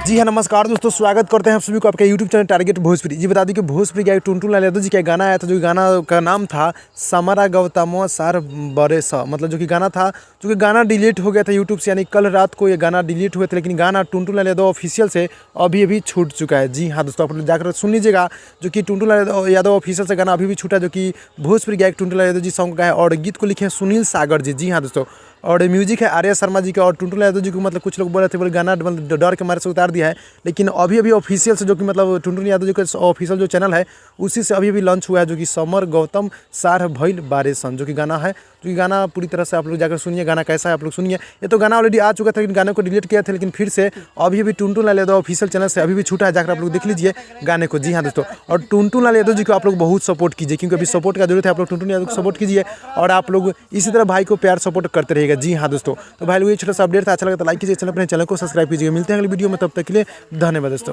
जी हाँ, नमस्कार दोस्तों, स्वागत करते हैं आप सभी को आपके यूट्यूब चैनल टारगेट भोजपुरी। जी बता दें कि भोजपुरी का एक टुनटुन लाल यादव जी का गाना आया था, जो गाना का नाम था समरा गौतमो सार बरेस, मतलब जो कि गाना था, जो कि गाना डिलीट हो गया था यूट्यूब से, यानी कल रात को ये गाना डिलीट हुए थे, लेकिन गाना टुनटुन लाल यादव ऑफिशियल से अभी छूट चुका है। जी हाँ दोस्तों, आप लोग जाकर सुन लीजिएगा, जो कि टुनटुन लाल यादव ऑफिशियल से गाना अभी भी छूटा, जो कि भोजपुरी गायक टुनटुन लाल यादव जी सॉन्ग का है, और गीत को लिखे हैं सुनील सागर जी। जी हाँ दोस्तों, और म्यूजिक है आर्या शर्मा जी का। और टुनटुन यादव जी को मतलब कुछ लोग बोल रहे थे, बोले गाना मतलब डर के मारे से उतार दिया है, लेकिन अभी ऑफिशियल से, जो कि मतलब टुनटुन यादव जी का ऑफिशियल जो चैनल है, उसी से अभी लॉन्च हुआ है, जो कि समर गौतम सार भइल बारेसन, जो कि गाना है, जो कि गाना पूरी तरह से आप लोग जाकर सुनिए, गाना कैसा है आप लोग सुनिए। ये तो गाना ऑलरेडी आ चुका था, लेकिन गाने को डिलीट किया था, लेकिन फिर से अभी टुनटुन लाल यादव ऑफिशियल चैनल से अभी छूटा है, जाकर आप लोग देख लीजिए गाने को। जी हाँ दोस्तों, और टुनटुन लाल यादव जी को आप लोग बहुत सपोर्ट कीजिए, क्योंकि अभी सपोर्ट का जरूरत है। आप लोग टुनटुन यादव को सपोर्ट कीजिए, और आप लोग इसी तरह भाई को प्यार सपोर्ट करते रहिएगा। जी हाँ दोस्तों, तो भाई लोग ये छोटा सा अपडेट था, अच्छा लगा तो लाइक कीजिए, अपने चैनल को सब्सक्राइब कीजिए। मिलते हैं अगली वीडियो में, तब तक के लिए धन्यवाद दोस्तों।